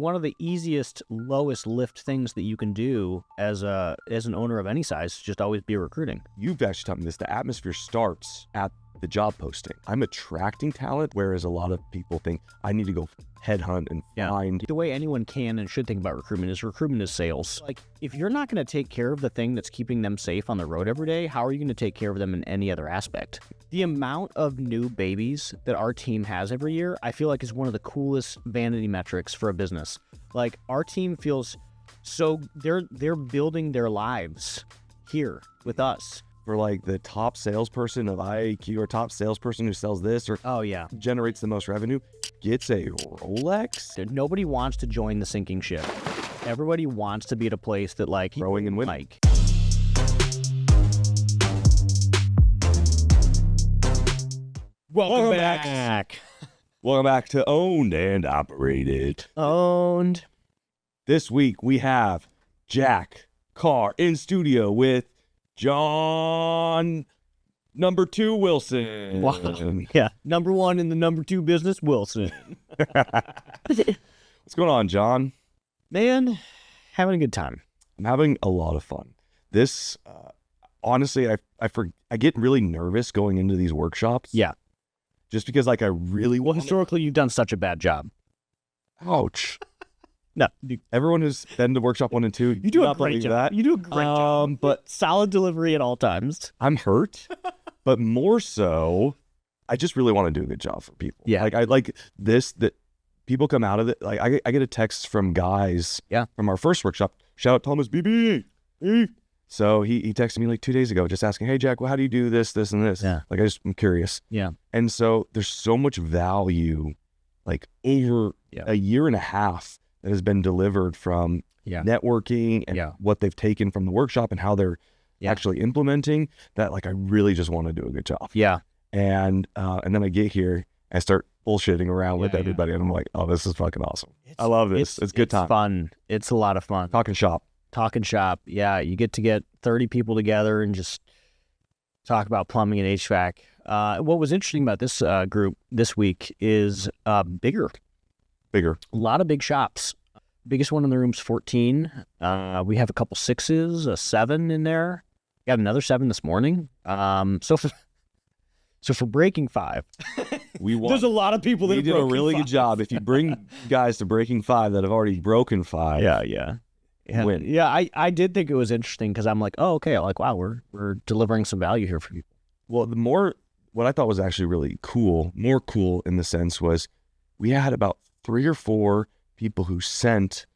one of the easiest, lowest lift things that you can do as an owner of any size. Just always be recruiting. You've actually taught me this. The atmosphere starts at the job posting. I'm attracting talent, whereas a lot of people think I need to go headhunt and find. The way anyone can and should think about recruitment is sales. Like, if you're not going to take care of the thing that's keeping them safe on the road every day, how are you going to take care of them in any other aspect? The amount of new babies that our team has every year, I feel like is one of the coolest vanity metrics for a business. Like, our team feels so they're building their lives here with us. For like the top salesperson of IAQ or top salesperson who sells this or generates the most revenue, gets a Rolex. Nobody wants to join the sinking ship. Everybody wants to be at a place that like growing and winning. Like. Welcome back. Welcome back to Owned and Operated. Owned. This week we have Jack Carr in studio with John number 2 Wilson. Wow. Yeah, number 1 in the number 2 business, Wilson. What's going on, John? Man, having a good time. I'm having a lot of fun. This, honestly, I get really nervous going into these workshops. Yeah. Just because, like, I really want. Well, historically, you've done such a bad job. Ouch. No, everyone who's been to workshop 1 and 2, you do a great job. That. You do a great job, but solid delivery at all times. I'm hurt, but more so, I just really want to do a good job for people. Yeah, like I like this that people come out of it. Like I get a text from guys. Yeah, from our first workshop. Shout out Thomas BB. So he texted me like 2 days ago, just asking, "Hey Jack, well, how do you do this, and this?" Yeah, like I'm curious. Yeah, and so there's so much value, like over a year and a half, that has been delivered from networking and what they've taken from the workshop and how they're actually implementing that. Like, I really just want to do a good job. Yeah. And then I get here, I start bullshitting around with everybody, and I'm like, oh, this is fucking awesome. I love this. It's good time. It's fun. It's a lot of fun. Talking shop. Yeah. You get to get 30 people together and just talk about plumbing and HVAC. What was interesting about this group this week is bigger. A lot of big shops. Biggest one in the room's 14. We have a couple 6s, a 7 in there. Got another 7 this morning. So for breaking 5, there's a lot of people that did a really good job. If you bring guys to breaking 5 that have already broken 5, win. Yeah, I did think it was interesting because I'm like, oh, okay, like, wow, we're delivering some value here for people. Well, what I thought was actually really cool, more cool in the sense was we had about 3 or 4 people who sent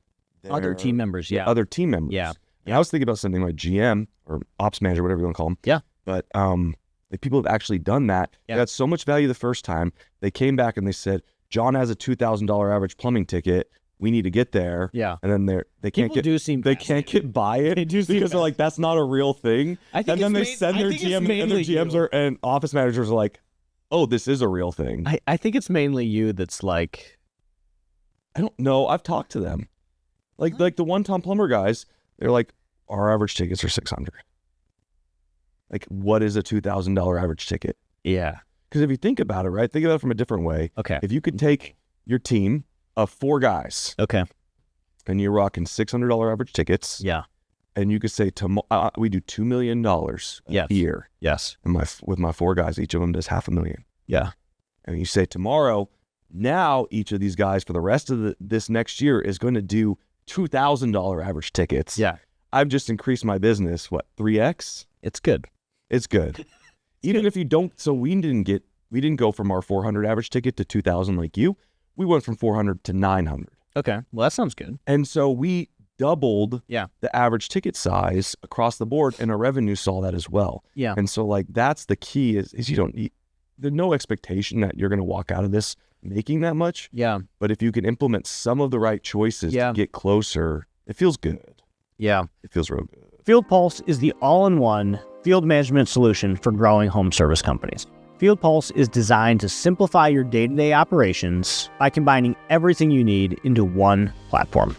other team members. Yeah. And I was thinking about sending my GM or ops manager, whatever you want to call them. Yeah. But the people have actually done that. They got so much value the first time. They came back and they said, John has a $2,000 average plumbing ticket. We need to get there. Yeah. And then they can't get by it because they're like, that's not a real thing. And then they send their GM and their GMs and office managers are like, oh, this is a real thing. I think it's mainly you that's like, I don't know. I've talked to them. Like the one-time plumber guys, they're like, our average tickets are $600. Like, what is a $2,000 average ticket? Yeah. Because if you think about it, right? Think about it from a different way. Okay. If you could take your team of 4 guys. Okay. And you're rocking $600 average tickets. Yeah. And you could say, we do $2 million a year. Yes. And with my 4 guys, each of them does $500,000. Yeah. And you say tomorrow, now each of these guys for the rest of this next year is going to do $2,000 average tickets. Yeah. I've just increased my business, 3x? It's good. Even if you don't, so we didn't go from our 400 average ticket to 2,000 like you. We went from 400 to 900. Okay. Well, that sounds good. And so we doubled the average ticket size across the board, and our revenue saw that as well. Yeah. And so like that's the key is there's no expectation that you're going to walk out of this making that much. Yeah. But if you can implement some of the right choices to get closer, it feels good. Yeah. It feels real good. Field Pulse is the all-in-one field management solution for growing home service companies. Field Pulse is designed to simplify your day-to-day operations by combining everything you need into one platform.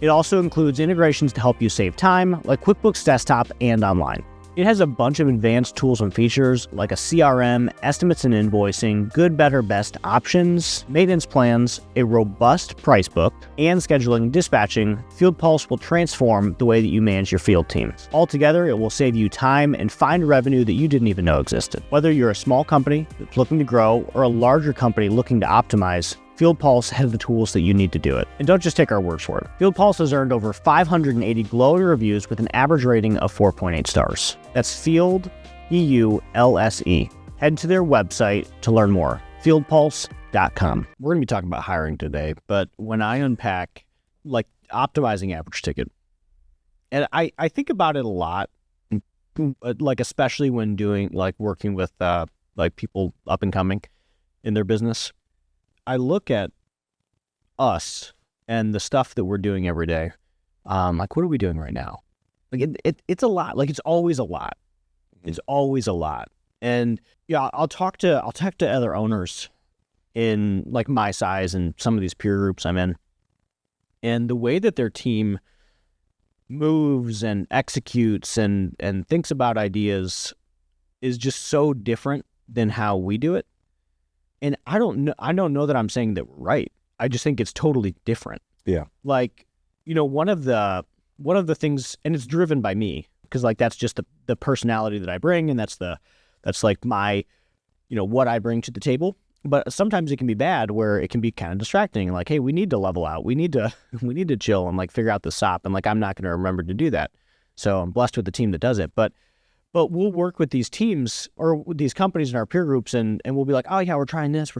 It also includes integrations to help you save time, like QuickBooks Desktop and online. It has a bunch of advanced tools and features like a CRM, estimates and invoicing, good, better, best options, maintenance plans, a robust price book, and scheduling and dispatching. Field Pulse will transform the way that you manage your field teams. Altogether, it will save you time and find revenue that you didn't even know existed. Whether you're a small company that's looking to grow or a larger company looking to optimize, Field Pulse has the tools that you need to do it. And don't just take our word for it. Field Pulse has earned over 580 glowing reviews with an average rating of 4.8 stars. That's Field, P-U-L-S-E. Head to their website to learn more, fieldpulse.com. We're going to be talking about hiring today, but when I unpack like optimizing average ticket, and I think about it a lot, like especially when doing like working with like people up and coming in their business. I look at us and the stuff that we're doing every day. Like, what are we doing right now? Like, it's a lot. Like, it's always a lot. It's always a lot. And yeah, I'll talk to other owners in like my size and some of these peer groups I'm in, and the way that their team moves and executes and thinks about ideas is just so different than how we do it. And I don't know that I'm saying that we're right. I just think it's totally different. Yeah. Like, you know, one of the things, and it's driven by me, because like that's just the personality that I bring, and that's like my, you know, what I bring to the table. But sometimes it can be bad, where it can be kind of distracting. Like, hey, we need to level out. We need to chill and like figure out the SOP. And like, I'm not going to remember to do that. So I'm blessed with the team that does it. But we'll work with these teams or these companies in our peer groups, and we'll be like, oh yeah, we're trying this.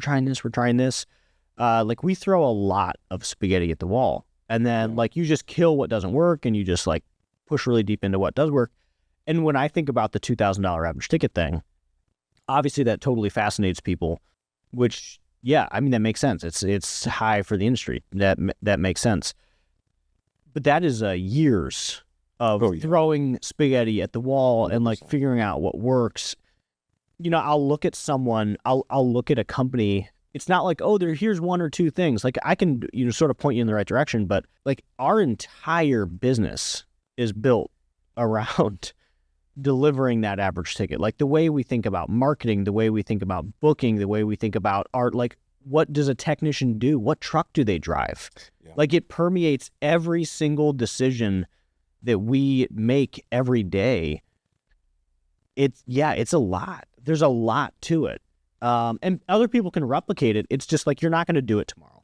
Like we throw a lot of spaghetti at the wall, and then like you just kill what doesn't work, and you just like push really deep into what does work. And when I think about the $2,000 average ticket thing, obviously that totally fascinates people, which, yeah, I mean, that makes sense. It's high for the industry. That makes sense. But that is years of throwing spaghetti at the wall and like figuring out what works. You know, I'll look at someone, I'll look at a company. It's not like, oh, here's one or two things. Like I can, you know, sort of point you in the right direction, but like our entire business is built around delivering that average ticket. Like the way we think about marketing, the way we think about booking, the way we think about art, like what does a technician do? What truck do they drive? Yeah. Like it permeates every single decision that we make every day. It's a lot. There's a lot to it. And other people can replicate it. It's just like, you're not going to do it tomorrow.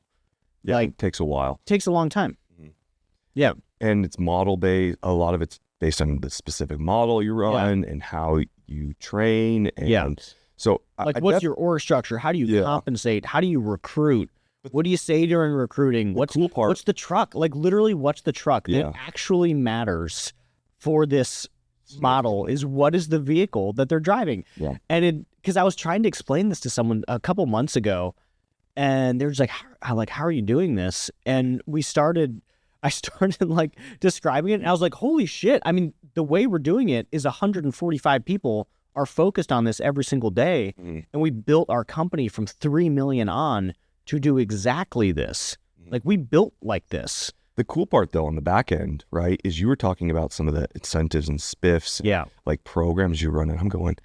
Yeah, like, it takes a while. Takes a long time. Mm-hmm. Yeah. And it's model based. A lot of it's based on the specific model you run and how you train. And so like, what's your org structure? How do you compensate? How do you recruit? What do you say during recruiting? What's the cool part? What's the truck? Like literally, what's the truck? Yeah. That actually matters for this model is what is the vehicle that they're driving. Yeah. And because I was trying to explain this to someone a couple months ago, and they're just like, how are you doing this? And I started like describing it, and I was like, holy shit. I mean, the way we're doing it is 145 people are focused on this every single day. Mm-hmm. And we built our company from 3 million on to do exactly this. Mm-hmm. Like we built like this. The cool part though on the back end, right, is you were talking about some of the incentives and spiffs, like programs you run, and I'm going,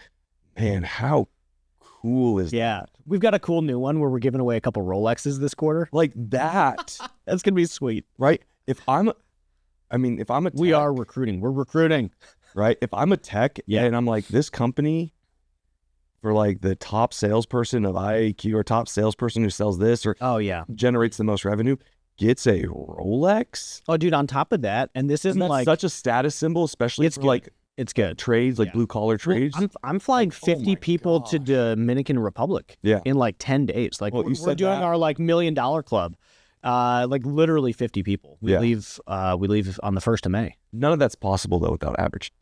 man, how cool is that? Yeah. We've got a cool new one where we're giving away a couple Rolexes this quarter. Like that. That's going to be sweet. Right? If I'm a tech, we are recruiting. We're recruiting. Right? If I'm a tech and I'm like, this company for like the top salesperson of IAQ or top salesperson who sells this or generates the most revenue gets a Rolex. Oh, dude, on top of that, and this isn't like such a status symbol, especially for like it's good trades, like blue collar trades. I'm flying 50 people to Dominican Republic in like 10 days. Like we're doing our like $1 million club. Like literally 50 people. We leave on the 1st of May. None of that's possible though without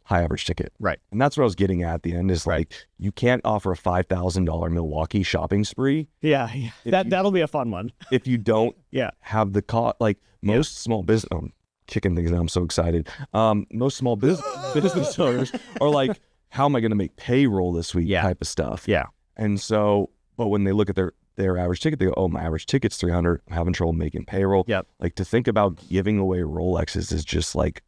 high average ticket. Right. And that's what I was getting at the end is like, you can't offer a $5,000 Milwaukee shopping spree. Yeah. That'll be a fun one. If you don't have the cost, like most small business, I'm kicking things now, I'm so excited. Most small business owners are like, how am I going to make payroll this week type of stuff. Yeah. And so, but when they look at their average ticket, they go, oh, my average ticket's $300. I'm having trouble making payroll. Yep. Like to think about giving away Rolexes is just like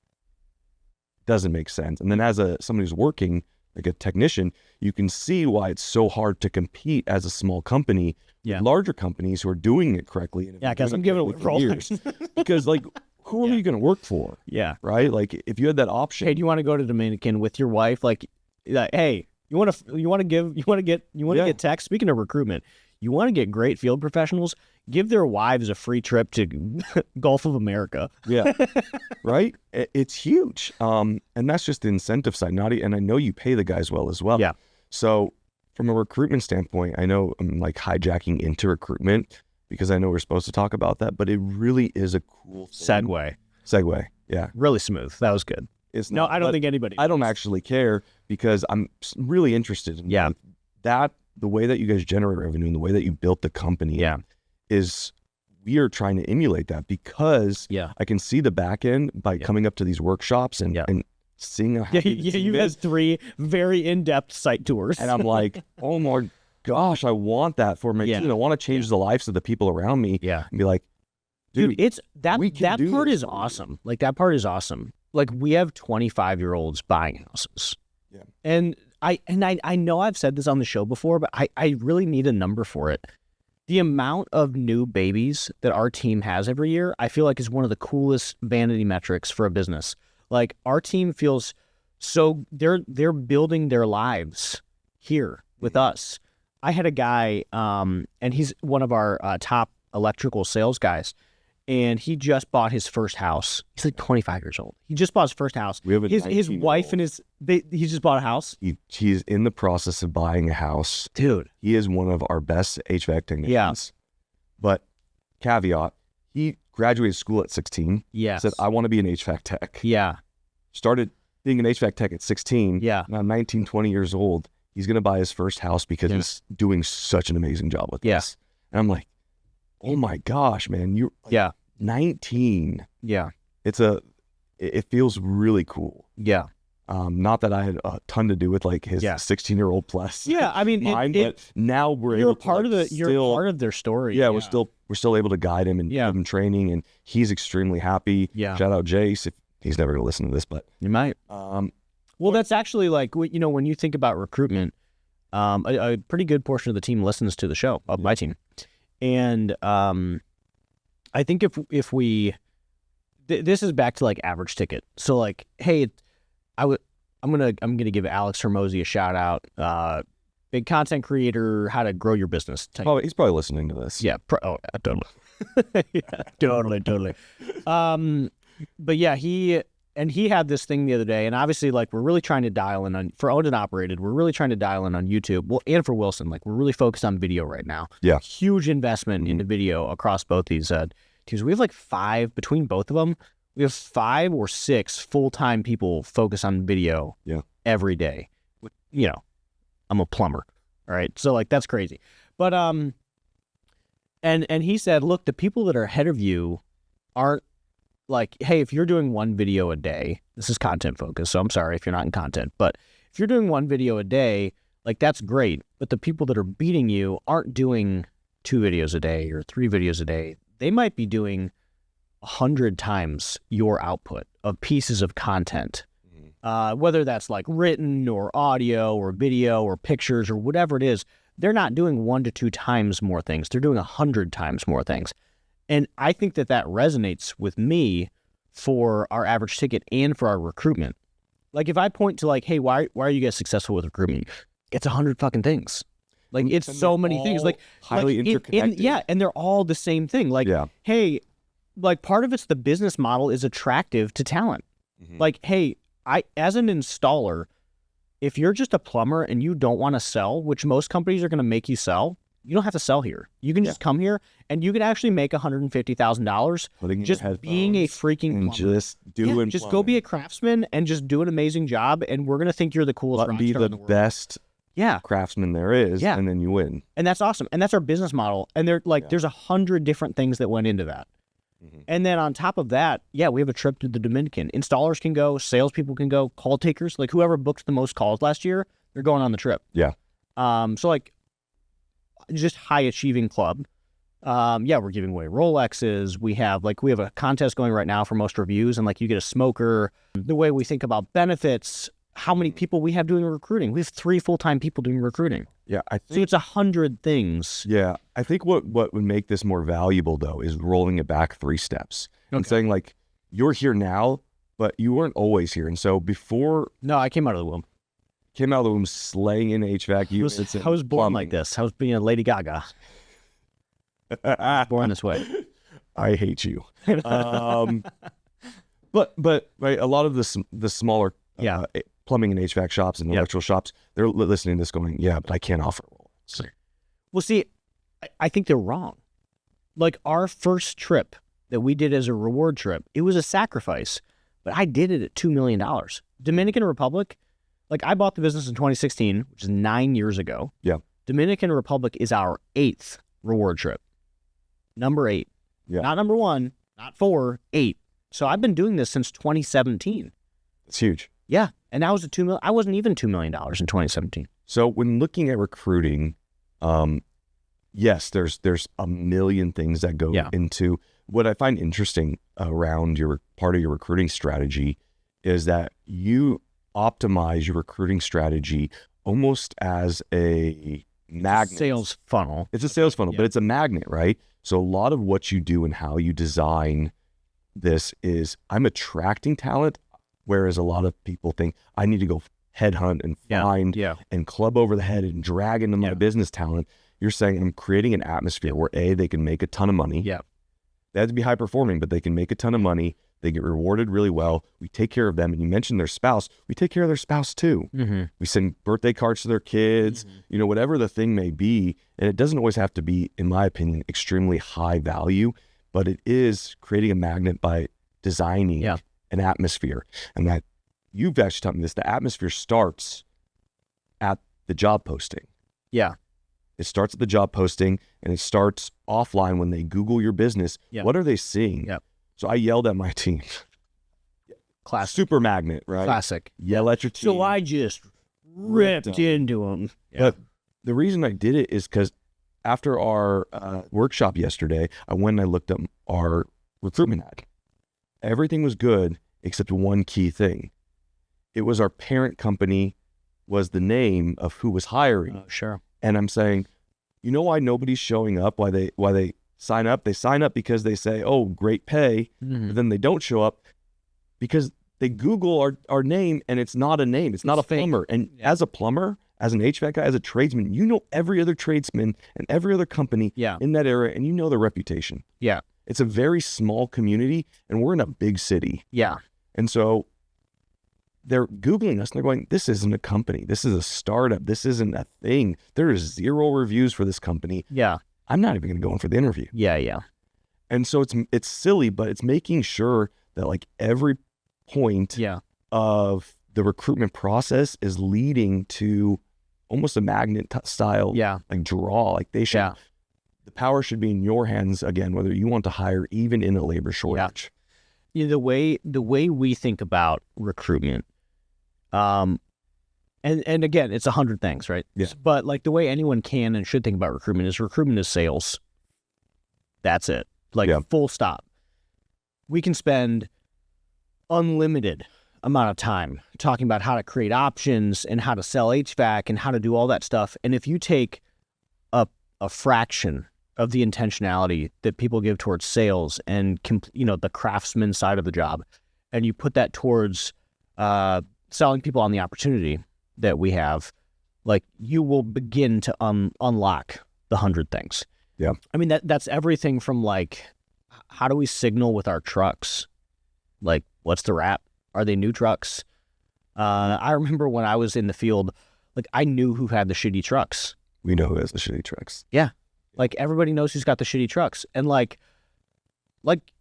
doesn't make sense. And then as somebody who's working like a technician, you can see why it's so hard to compete as a small company with larger companies who are doing it correctly. And because I'm giving away roles. Because like, who are you going to work for? Yeah. Right? Like if you had that option. Hey, do you want to go to Dominican with your wife? Like hey, you want to get text? Speaking of recruitment, you want to get great field professionals, give their wives a free trip to Gulf of America. Yeah. Right? It's huge. And that's just the incentive side. And I know you pay the guys well as well. Yeah. So from a recruitment standpoint, I know I'm like hijacking into recruitment because I know we're supposed to talk about that, but it really is a cool thing. Segue. Yeah. Really smooth. That was good. No, I don't think anybody. I don't actually care because I'm really interested in that. The way that you guys generate revenue and the way that you built the company is we are trying to emulate that because I can see the back end by coming up to these workshops and seeing how you had 3 very in-depth site tours. And I'm like, oh my gosh, I want that for my team. I want to change the lives of the people around me and be like, dude, it's that part is awesome. Like that part is awesome. Like we have 25-year-olds buying houses. Yeah. And I know I've said this on the show before, but I really need a number for it. The amount of new babies that our team has every year, I feel like is one of the coolest vanity metrics for a business. Like our team feels so they're building their lives here with us. I had a guy, and he's one of our top electrical sales guys. And he just bought his first house. He's like 25 years old. He just bought his first house. We have his wife and he just bought a house. He's in the process of buying a house. Dude. He is one of our best HVAC technicians. Yeah. But caveat, he graduated school at 16. Yeah. Said, I want to be an HVAC tech. Yeah. Started being an HVAC tech at 16. Yeah. Now 19, 20 years old. He's going to buy his first house because he's doing such an amazing job with this. And I'm like, oh my gosh, man, you're 19. Yeah. It feels really cool. Yeah. Not that I had a ton to do with like his 16-year-old plus. Yeah. I mean, but now we're able to you're part of their story. Yeah. We're still able to guide him and give him training, and he's extremely happy. Yeah. Shout out Jace. If he's never going to listen to this, but you might. Well, that's actually like, when you think about recruitment, a pretty good portion of the team listens to the show, of my team. And I think if we, this is back to like average ticket. So like, hey, I'm gonna give Alex Hermosi a shout out. Big content creator, how to grow your business. He's probably listening to this. Yeah. Totally. Totally. But yeah, he had this thing the other day, and obviously, like, we're really trying to dial in on, for owned and operated, we're really trying to dial in on YouTube. Well, and for Wilson, like, we're really focused on video right now. Yeah. Huge investment into video across both these teams. We have like 5, between both of them, we have 5 or 6 full-time people focus on video every day. I'm a plumber, all right? So, like, that's crazy. But, and he said, look, the people that are ahead of you aren't, like, hey, if you're doing 1 video a day, this is content focused, so I'm sorry if you're not in content, but if you're doing 1 video a day, like, that's great. But the people that are beating you aren't doing 2 videos a day or 3 videos a day. They might be doing 100 times your output of pieces of content, whether that's like written or audio or video or pictures or whatever it is. They're not doing 1 to 2 times more things. They're doing 100 times more things. And I think that resonates with me for our average ticket and for our recruitment. Like, if I point to like, hey, why are you guys successful with recruitment? It's 100 fucking things. Like, it's so many things. Like, highly interconnected. And they're all the same thing. Like, hey, like, part of it's the business model is attractive to talent. Mm-hmm. Like, hey, as an installer, if you're just a plumber and you don't want to sell, which most companies are going to make you sell, you don't have to sell here. You can just come here and you can actually make $150,000 just being a freaking plumber. Just doing just go be a craftsman and just do an amazing job, and we're going to think you're the coolest rock star in the world. Best craftsman there is, and then you win. And that's awesome. And that's our business model. And there's 100 different things that went into that. Mm-hmm. And then on top of that, we have a trip to the Dominican. Installers can go, salespeople can go, call takers, like whoever booked the most calls last year, they're going on the trip. Yeah. So like, just high achieving club. We're giving away Rolexes. We have a contest going right now for most reviews, and like you get a smoker. The way we think about benefits, how many people we have doing recruiting. We have 3 full-time people doing recruiting. Yeah, I think so it's 100 things. Yeah, I think what would make this more valuable though is rolling it back 3 steps and saying like, you're here now, but you weren't always here. And so before, no, I came out of the womb. Slaying in HVAC units. I was born like this. I was being a Lady Gaga. Born this way. I hate you. But right, a lot of the smaller plumbing and HVAC shops and electrical shops, they're listening to this going, yeah, but I can't offer roles. Well, see, I think they're wrong. Like our first trip that we did as a reward trip, it was a sacrifice, but I did it at $2 million. Dominican Republic, like I bought the business in 2016, which is 9 years ago. Yeah. Dominican Republic is our 8th reward trip. Number 8. Yeah. Not number 1, not 4, 8. So I've been doing this since 2017. It's huge. Yeah. And I wasn't even $2 million in 2017. So when looking at recruiting, yes, there's a million things that go into. What I find interesting around your part of your recruiting strategy is that you optimize your recruiting strategy almost as a magnet. Sales funnel. It's a sales funnel, but it's a magnet, right? So a lot of what you do and how you design this is I'm attracting talent, whereas a lot of people think I need to go headhunt and find and club over the head and drag into my business talent. You're saying I'm creating an atmosphere where they can make a ton of money. Yeah. They have to be high performing, but they can make a ton of money. They get rewarded really well. We take care of them. And you mentioned their spouse. We take care of their spouse too. Mm-hmm. We send birthday cards to their kids, whatever the thing may be. And it doesn't always have to be, in my opinion, extremely high value, but it is creating a magnet by designing an atmosphere. And that you've actually taught me this, the atmosphere starts at the job posting. Yeah. It starts at the job posting and it starts offline when they Google your business. Yep. What are they seeing? Yep. So I yelled at my team. Classic. Super magnet, right? Classic. Yell at your team. So I just ripped into them. Yeah. But the reason I did it is because after our workshop yesterday, I went and I looked up our recruitment ad. Everything was good except one key thing. It was our parent company was the name of who was hiring. Oh, sure. And I'm saying, you know why nobody's showing up? Why they sign up? They sign up because they say, "Oh, great pay," but then they don't show up because they Google our name and it's not a name. It's not a plumber. And as a plumber, as an HVAC guy, as a tradesman, you know every other tradesman and every other company in that area, and you know their reputation. Yeah, it's a very small community, and we're in a big city. Yeah, and so they're Googling us and they're going, this isn't a company. This is a startup. This isn't a thing. There is 0 reviews for this company. Yeah. I'm not even going to go in for the interview. Yeah, yeah. And so it's silly, but it's making sure that like every point of the recruitment process is leading to almost a magnet style like draw. Like they should, the power should be in your hands again, whether you want to hire even in a labor shortage. Yeah, the way we think about recruitment, and again, it's 100 things, right? Yeah. But like the way anyone can and should think about recruitment is sales. That's it. Like full stop. We can spend unlimited amount of time talking about how to create options and how to sell HVAC and how to do all that stuff. And if you take a fraction of the intentionality that people give towards sales and the craftsman side of the job, and you put that towards selling people on the opportunity that we have, like you will begin to unlock the 100 things. Yeah. I mean, that's everything from like, how do we signal with our trucks? Like, what's the wrap? Are they new trucks? I remember when I was in the field, like I knew who had the shitty trucks. We know who has the shitty trucks. Yeah. Like everybody knows who's got the shitty trucks. And like,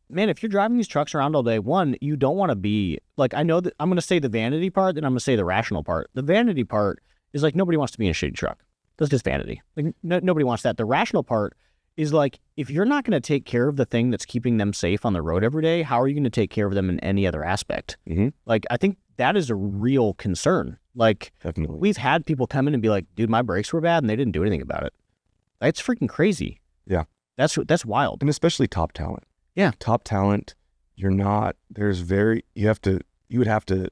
man, if you're driving these trucks around all day, one, you don't want to be like, I know that I'm going to say the vanity part, then I'm going to say the rational part. The vanity part is like, nobody wants to be in a shitty truck. That's just vanity. Like nobody wants that. The rational part is like, if you're not going to take care of the thing that's keeping them safe on the road every day, how are you going to take care of them in any other aspect? Mm-hmm. Like, I think that is a real concern. Like, definitely, we've had people come in and be like, dude, my brakes were bad and they didn't do anything about it. It's freaking crazy. Yeah. That's wild. And especially top talent. Yeah. Top talent, you would have to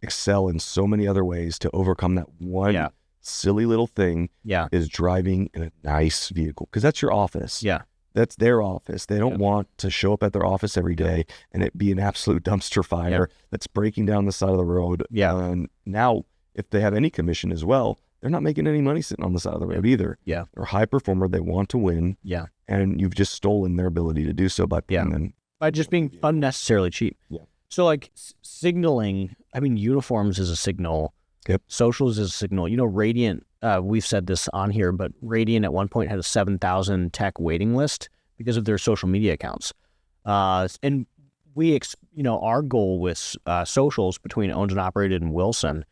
excel in so many other ways to overcome that one silly little thing is driving in a nice vehicle, because that's your office. Yeah. That's their office. They don't want to show up at their office every day and it be an absolute dumpster fire that's breaking down the side of the road. Yeah. And now if they have any commission as well, they're not making any money sitting on the side of the road either. Yeah. They're a high performer. They want to win. Yeah. And you've just stolen their ability to do so by paying them. By just being unnecessarily cheap. Yeah. So like signaling, I mean, uniforms is a signal. Yep. Socials is a signal. You know, Radiant, we've said this on here, but Radiant at one point had a 7,000 tech waiting list because of their social media accounts. And our goal with socials between Owned and Operated and Wilson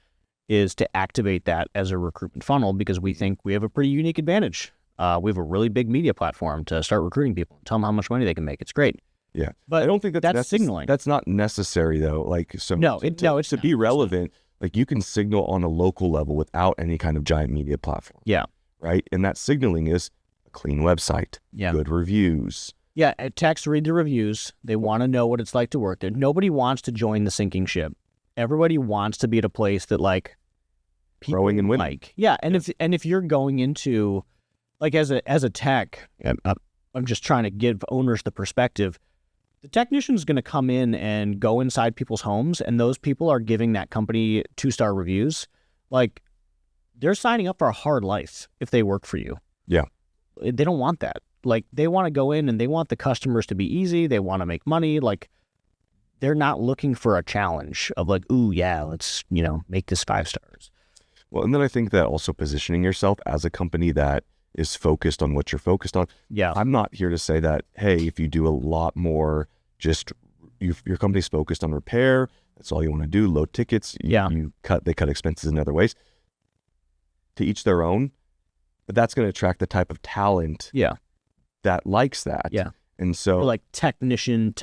is to activate that as a recruitment funnel, because we think we have a pretty unique advantage. We have a really big media platform to start recruiting people and tell them how much money they can make. It's great. Yeah. But I don't think that's signaling. That's not necessary though. Like, so it's to be relevant, like you can signal on a local level without any kind of giant media platform. Yeah. Right. And that signaling is a clean website, good reviews. Yeah. Techs read the reviews. They want to know what it's like to work there. Nobody wants to join the sinking ship. Everybody wants to be at a place that like people growing and winning. Like. Yeah. And if you're going into like as a tech, I'm just trying to give owners the perspective. The technician's going to come in and go inside people's homes, and those people are giving that company 2-star reviews. Like, they're signing up for a hard life if they work for you. Yeah. They don't want that. Like, they want to go in and they want the customers to be easy. They want to make money. Like, they're not looking for a challenge of like, ooh, yeah, let's, make this 5 stars. Well, and then I think that also positioning yourself as a company that is focused on what you're focused on. Yeah. I'm not here to say that, hey, if you do a lot more, just your company's focused on repair, that's all you want to do, low tickets, they cut expenses in other ways. To each their own, but that's going to attract the type of talent that likes that. Yeah. And so or like technician,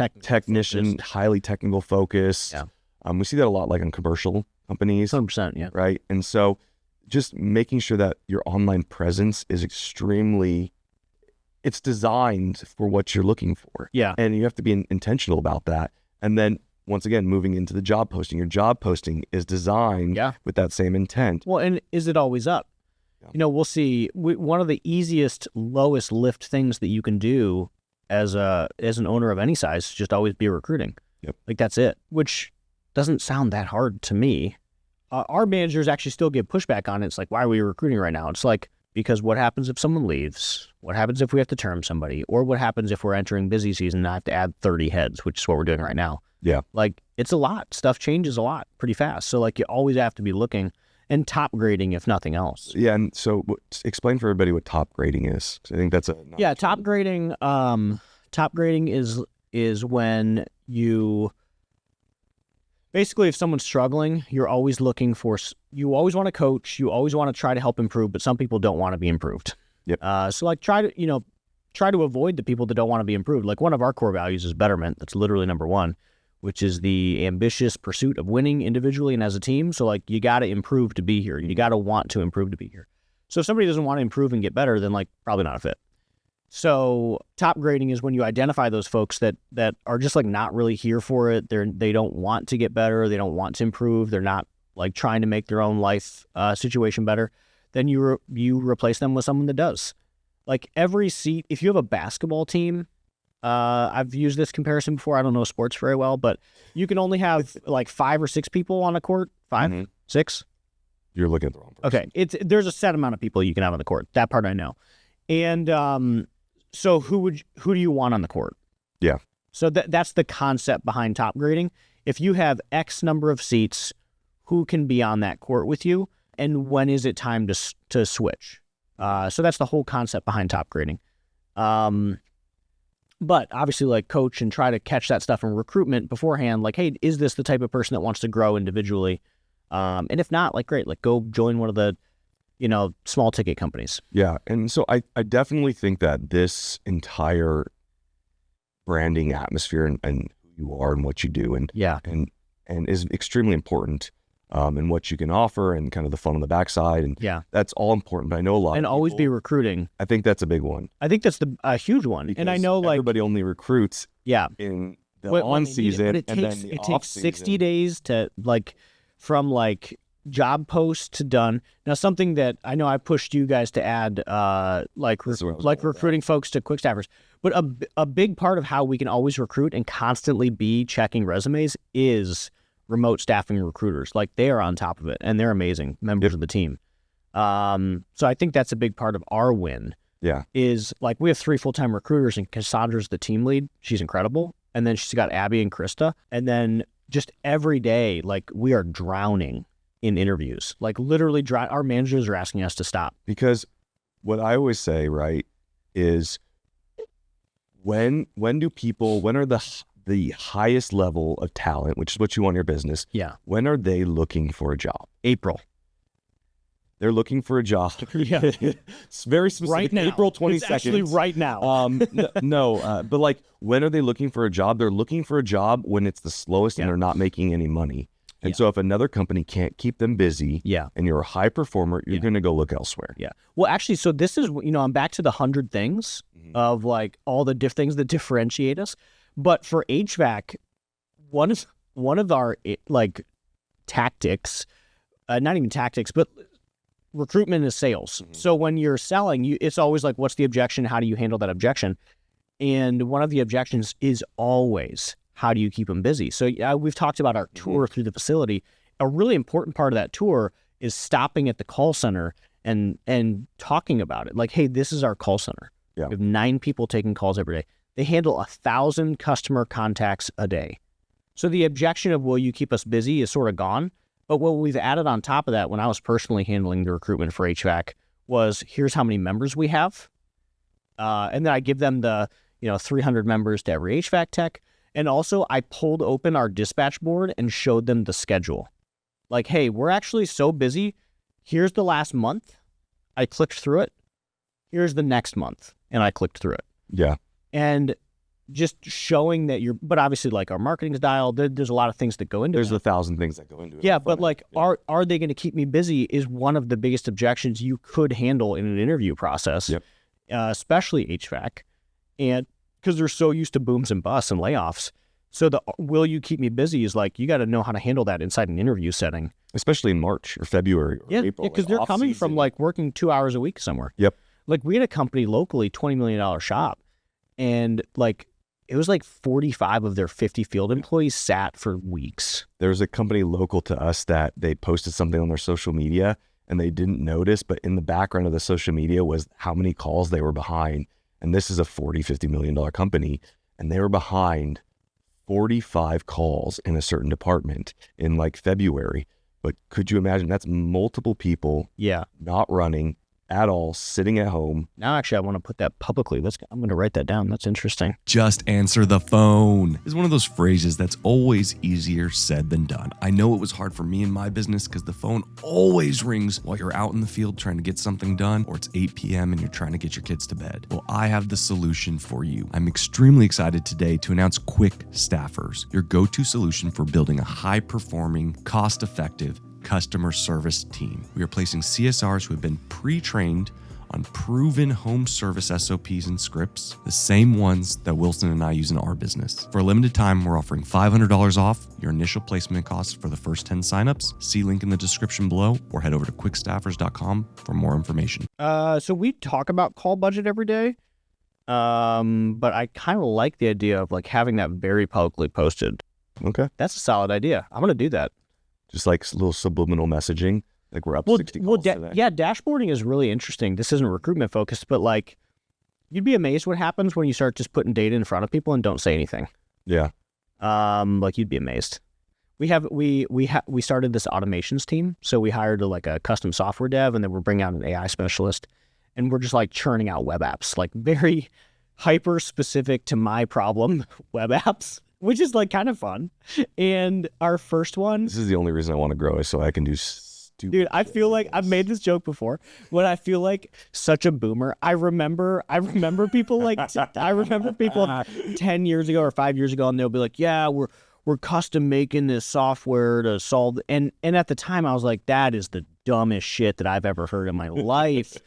highly technical focus. Yeah. We see that a lot like on commercial companies. 100%, yeah. Right. And so just making sure that your online presence is it's designed for what you're looking for. Yeah. And you have to be intentional about that. And then once again, moving into the job posting, your job posting is designed with that same intent. Well, and is it always up? Yeah. We'll see. One of the easiest, lowest lift things that you can do as an owner of any size is just always be recruiting. Yep. Like that's it, which doesn't sound that hard to me. Our managers actually still get pushback on it. It's like, why are we recruiting right now? It's like, because what happens if someone leaves? What happens if we have to term somebody? Or what happens if we're entering busy season and I have to add 30 heads, which is what we're doing right now. Yeah. Like, it's a lot. Stuff changes a lot pretty fast. So, like, you always have to be looking and top grading, if nothing else. Yeah, and so explain for everybody what top grading is. I think that's top grading. Top grading is when you... Basically, if someone's struggling, you always want to coach, you always want to try to help improve, but some people don't want to be improved. Yep. So like try to avoid the people that don't want to be improved. Like one of our core values is betterment. That's literally number one, which is the ambitious pursuit of winning individually and as a team. So like you got to improve to be here. You got to want to improve to be here. So if somebody doesn't want to improve and get better, then like probably not a fit. So top grading is when you identify those folks that are just like not really here for it. They don't want to get better. They don't want to improve. They're not like trying to make their own life situation better. Then you replace them with someone that does. Like every seat, if you have a basketball team, I've used this comparison before. I don't know sports very well, but you can only have like 5 or 6 people on a court. 5, 6. You're looking at the wrong person. Okay, there's a set amount of people you can have on the court. That part I know. And so who do you want on the court? Yeah. So that's the concept behind top grading. If you have X number of seats, who can be on that court with you, and when is it time to switch? So that's the whole concept behind top grading. But obviously, like coach and try to catch that stuff in recruitment beforehand. Like, hey, is this the type of person that wants to grow individually? And if not, like great, like go join one of the small ticket companies. Yeah. And so I definitely think that this entire branding atmosphere and who you are and what you do and is extremely important. and what you can offer and kind of the fun on the backside. And that's all important. But I know a lot and of always people, be recruiting. I think that's a big one. I think that's a huge one. Because and I know everybody only recruits in the on season, but it takes 60 days to from job post to done. Now, something that I know I pushed you guys to add, recruiting folks to quick staffers. But a big part of how we can always recruit and constantly be checking resumes is remote staffing recruiters. They are on top of it, and they're amazing members of the team. So I think that's a big part of our win. Yeah, is we have 3 full-time recruiters, and Cassandra's the team lead. She's incredible, and then she's got Abby and Krista, and then just every day, we are drowning in interviews. Literally, our managers are asking us to stop. Because what I always say, right, is when are the highest level of talent, which is what you want in your business, when are they looking for a job? April. They're looking for a job. Yeah. It's very specific. Right now. April 22nd. It's actually right now. But when are they looking for a job? They're looking for a job when it's the slowest and they're not making any money. And so if another company can't keep them busy and you're a high performer, you're going to go look elsewhere. Yeah. Well, actually, so this is, I'm back to the 100 things of all the things that differentiate us. But for HVAC, one of our tactics, not even tactics, but recruitment is sales. So when you're selling, it's always what's the objection? How do you handle that objection? And one of the objections is always, how do you keep them busy? So we've talked about our tour through the facility. A really important part of that tour is stopping at the call center and talking about it. Hey, this is our call center. Yeah. We have 9 people taking calls every day. They handle 1,000 customer contacts a day. So the objection of, will you keep us busy, is sort of gone. But what we've added on top of that, when I was personally handling the recruitment for HVAC, was here's how many members we have. And then I give them the 300 members to every HVAC tech. And also I pulled open our dispatch board and showed them the schedule. Hey, we're actually so busy. Here's the last month. I clicked through it. Here's the next month. And I clicked through it. Yeah. And just showing that but obviously our marketing's dialed. There's a lot of things that go into it. There's 1,000 things that go into it. Yeah, but are they going to keep me busy is one of the biggest objections you could handle in an interview process, especially HVAC. And because they're so used to booms and busts and layoffs. So the will you keep me busy is you got to know how to handle that inside an interview setting. Especially in March or February or April. Yeah, because they're coming from working 2 hours a week somewhere. Yep. We had a company locally, $20 million shop. And it was 45 of their 50 field employees sat for weeks. There was a company local to us that they posted something on their social media and they didn't notice, but in the background of the social media was how many calls they were behind. And this is a $40-50 million company, and they were behind 45 calls in a certain department in February. But could you imagine that's multiple people not running at all, sitting at home. Now, actually, I want to put that publicly. I'm going to write that down. That's interesting. Just answer the phone is one of those phrases that's always easier said than done. I know it was hard for me in my business because the phone always rings while you're out in the field trying to get something done, or it's 8 p.m. and you're trying to get your kids to bed. Well, I have the solution for you. I'm extremely excited today to announce Quick Staffers, your go-to solution for building a high-performing, cost-effective customer service team. We are placing CSRs who have been pre-trained on proven home service SOPs and scripts, the same ones that Wilson and I use in our business. For a limited time, we're offering $500 off your initial placement costs for the first 10 signups. See link in the description below or head over to quickstaffers.com for more information. So we talk about call budget every day, but I kind of like the idea of having that very publicly posted. Okay. That's a solid idea. I'm going to do that. Just a little subliminal messaging. We're up 60 calls today. Yeah, dashboarding is really interesting. This isn't recruitment focused, but you'd be amazed what happens when you start just putting data in front of people and don't say anything. Yeah. You'd be amazed. We started this automations team. So we hired a custom software dev, and then we're bringing out an AI specialist, and we're just churning out web apps, very hyper specific to my problem web apps. Which is kind of fun. And our first one. This is the only reason I want to grow is so I can do stupid. Dude, I feel I've made this joke before. When I feel such a boomer, I remember people I remember people 10 years ago or 5 years ago, and they'll be yeah, we're we're custom making this software to solve. And at the time I was like, that is the dumbest shit that I've ever heard in my life.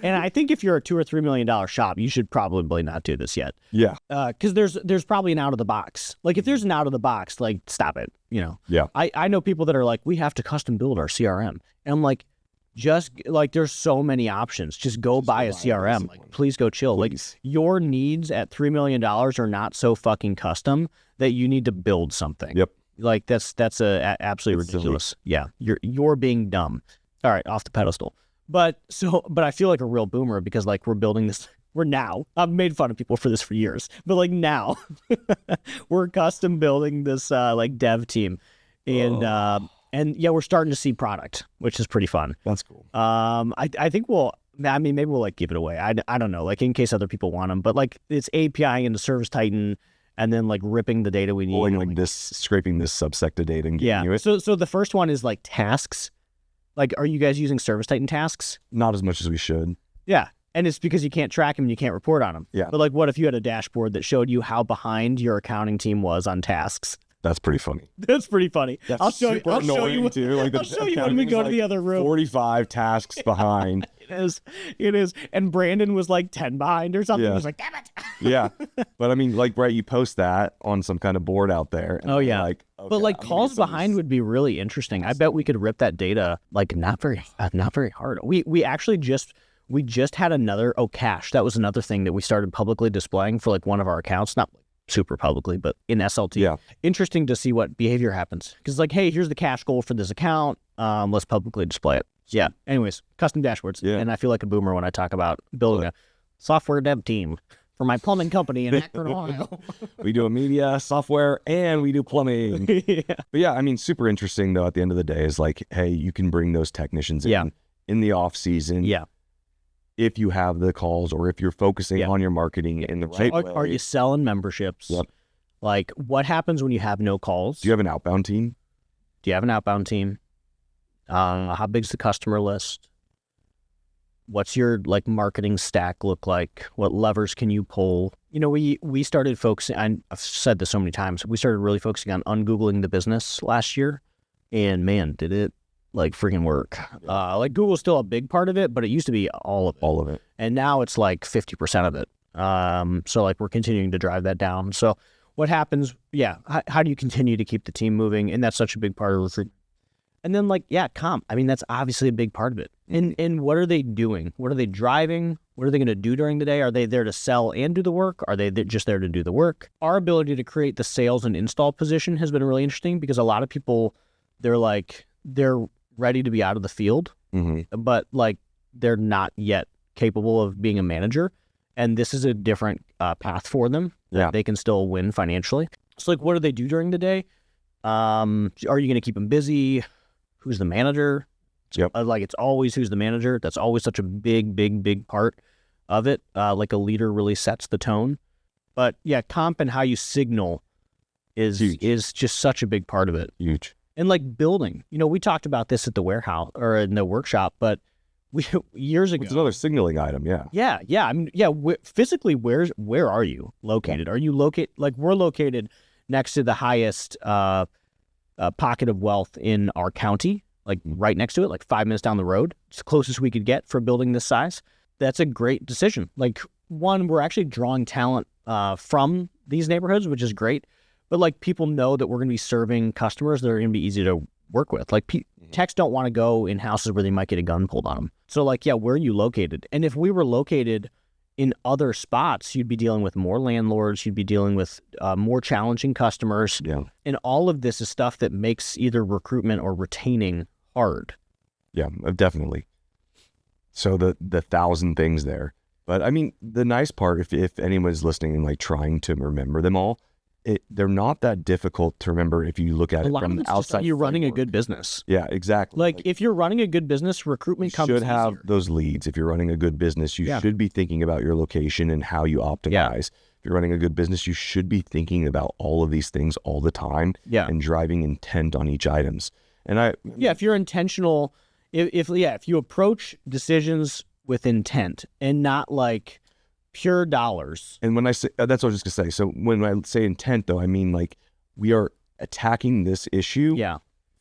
And I think if you're a $2 or $3 million shop, you should probably not do this yet. Yeah. Because there's probably an out of the box. Like if there's an out of the box, like stop it. Yeah. I know people that are like, we have to custom build our CRM. And I'm like, just like there's so many options. Just go buy a CRM. Like please go chill. Please. Like your needs at $3 million are not so fucking custom that you need to build something. Yep. Like that's absolutely ridiculous. Yeah. You're being dumb. All right, off the pedestal. But I feel like a real boomer because like we're building this. I've made fun of people for this for years, but like now we're custom building this like dev team, and yeah, we're starting to see product, which is pretty fun. That's cool. I think maybe we'll like give it away. I don't know, like in case other people want them, but like it's API into Service Titan. And then like ripping the data we need. Like this, scraping this subsect of data and getting you it. So the first one is like tasks. Like, are you guys using Service Titan tasks? Not as much as we should. Yeah. And it's because you can't track them and you can't report on them. Yeah. But like, what if you had a dashboard that showed you how behind your accounting team was on tasks? That's pretty funny. That's pretty funny. That's I'll show you too. Like I'll show you when we go to the other room. 45 tasks behind. It is. And Brandon was like 10 behind or something. Yeah. He was like, damn it. Yeah. But I mean, like, right, you post that on some kind of board out there. And like, okay, but like calls behind would be really interesting. I bet we could rip that data like not very hard. We actually just had another cache. That was another thing that we started publicly displaying for like one of our accounts, not super publicly, but in SLT. Yeah. Interesting to see what behavior happens. Because like, hey, here's the cache goal for this account. Let's publicly display it. Yeah. Anyways, custom dashboards. Yeah. And I feel like a boomer when I talk about building a software dev team for my plumbing company in Akron, Ohio. We do a media software and we do plumbing. Yeah. But yeah, I mean, super interesting though. At the end of the day, is like, hey, you can bring those technicians in the off season. Yeah. If you have the calls or if you're focusing on your marketing in the right way. Are you selling memberships? Yep. Like, what happens when you have no calls? Do you have an outbound team? How big's the customer list? What's your like marketing stack look like? What levers can you pull? You know, we started focusing, I've said this so many times, we started really focusing on ungoogling the business last year. And man, did it like freaking work. Like Google's still a big part of it, but it used to be all of it. And now it's like 50% of it. So like we're continuing to drive that down. So what happens? Yeah. How do you continue to keep the team moving? And that's such a big part of recruitment. And then like, yeah, comp. I mean, that's obviously a big part of it. And what are they doing? What are they driving? What are they going to do during the day? Are they there to sell and do the work? Are they just there to do the work? Our ability to create the sales and install position has been really interesting because a lot of people, they're ready to be out of the field, but like they're not yet capable of being a manager. And this is a different path for them. Yeah. They can still win financially. So like, what do they do during the day? Are you going to keep them busy? Who's the manager? Yep. Like it's always who's the manager. That's always such a big part of it. Like a leader really sets the tone. But yeah, comp and how you signal is just such a big part of it. Huge. And like building, you know, we talked about this at the warehouse or in the workshop, but years ago. It's another signaling item. Yeah. Yeah. I mean, yeah. Physically, where are you located? Yeah. Are you located? Like we're located next to the highest pocket of wealth in our county, like right next to it, like 5 minutes down the road. It's the closest we could get for a building this size. That's a great decision. Like one, we're actually drawing talent from these neighborhoods, which is great. But like people know that we're going to be serving customers that are going to be easy to work with. Like techs don't want to go in houses where they might get a gun pulled on them. So like, yeah, where are you located? And if we were located in other spots, you'd be dealing with more landlords, you'd be dealing with more challenging customers. Yeah. And all of this is stuff that makes either recruitment or retaining hard. Yeah, definitely. So the 1,000 things there. But I mean, the nice part, if anyone's listening and like trying to remember them all, they're not that difficult to remember if you look at it from the outside. You're running a good business. Yeah, exactly. Like if you're running a good business, recruitment comes easier. You should have easier. those leads. If you're running a good business, you should be thinking about your location and how you optimize. Yeah. If you're running a good business, you should be thinking about all of these things all the time and driving intent on each items. And if you're intentional, if you approach decisions with intent and not like pure dollars. And when I say, that's what I was just gonna say. So when I say intent though, I mean like we are attacking this issue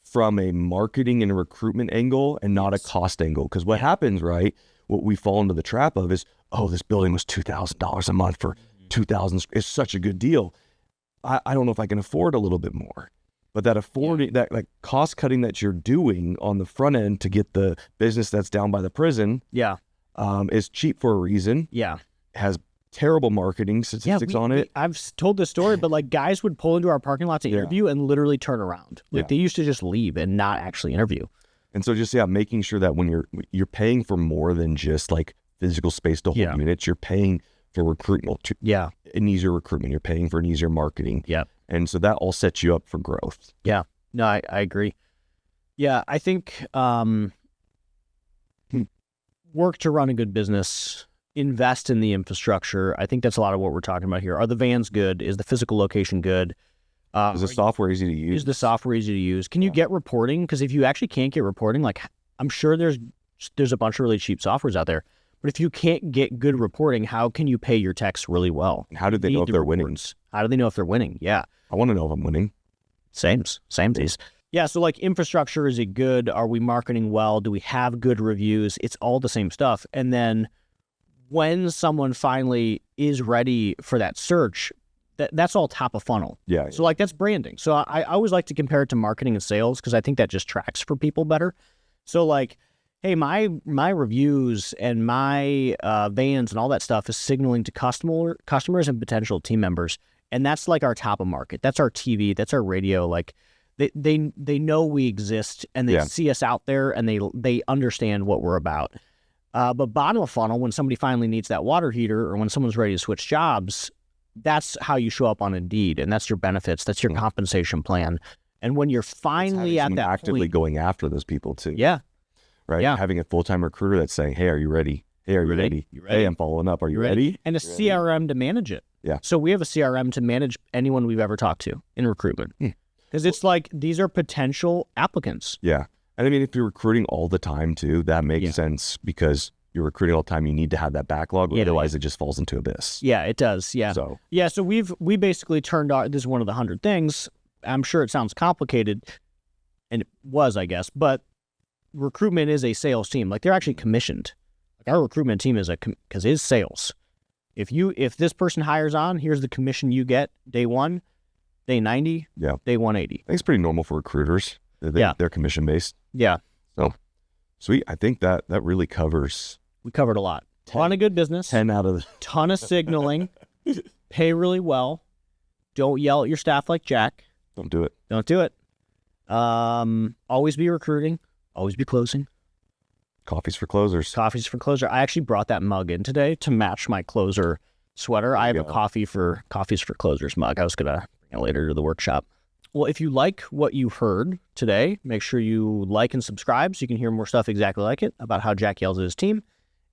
from a marketing and recruitment angle and not a cost angle. Because what happens, right, what we fall into the trap of is, oh, this building was $2,000 a month for 2,000. It's such a good deal. I don't know if I can afford a little bit more. But that that like cost cutting that you're doing on the front end to get the business that's down by the prison is cheap for a reason. Yeah. Has terrible marketing statistics on it. I've told this story, but like guys would pull into our parking lot to interview and literally turn around. Like they used to just leave and not actually interview. And so just making sure that when you're paying for more than just like physical space to hold units, you're paying for recruitment. An easier recruitment. You're paying for an easier marketing. Yeah. And so that all sets you up for growth. Yeah. No, I agree. Yeah, I think work to run a good business, invest in the infrastructure. I think that's a lot of what we're talking about here. Are the vans good? Is the physical location good? Is the software easy to use? Is the software easy to use? Can you get reporting? Because if you actually can't get reporting, like I'm sure there's a bunch of really cheap softwares out there. But if you can't get good reporting, how can you pay your techs really well? And how do they know if they're winning? How do they know if they're winning? Yeah. I want to know if I'm winning. Samesies. Yeah, so like infrastructure, is it good? Are we marketing well? Do we have good reviews? It's all the same stuff. And then when someone finally is ready for that search, that's all top of funnel. Yeah. So like that's branding. So I always like to compare it to marketing and sales because I think that just tracks for people better. So like, hey, my reviews and my vans and all that stuff is signaling to customers and potential team members. And that's like our top of market. That's our TV. That's our radio. Like they know we exist and they see us out there and they understand what we're about. But bottom of funnel, when somebody finally needs that water heater or when someone's ready to switch jobs, that's how you show up on Indeed. And that's your benefits. That's your compensation plan. And when you're finally at that actively point, going after those people too. Yeah. Right. Yeah. Having a full-time recruiter that's saying, hey, are you ready? Hey, are you ready? Hey, I'm following up. Are you ready? And a CRM to manage it. Yeah. So we have a CRM to manage anyone we've ever talked to in recruitment. Because it's like, these are potential applicants. Yeah. And I mean, if you're recruiting all the time too, that makes sense because you're recruiting all the time. You need to have that backlog. Otherwise it just falls into abyss. Yeah, it does. Yeah. So we basically turned our, this is one of the 100 things. I'm sure it sounds complicated and it was, I guess, but recruitment is a sales team. Like they're actually commissioned. Like our recruitment team is because it's sales. If this person hires on, here's the commission you get day 1, day 90, day 180. I think it's pretty normal for recruiters. They're commission based. Yeah. So sweet. I think that really covers. We covered a lot. Ton of good business. 10 out of the. Ton of signaling. Pay really well. Don't yell at your staff like Jack. Don't do it. Don't do it. Always be recruiting. Always be closing. Coffees for closers. Coffees for closer. I actually brought that mug in today to match my closer sweater. I have a Coffees for Closers mug. I was going to bring it later to the workshop. Well, if you like what you heard today, make sure you like and subscribe so you can hear more stuff exactly like it about how Jack yells at his team.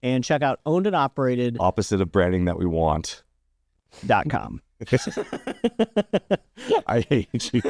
And check out Owned and Operated. Opposite of branding that we want. .com. I hate you.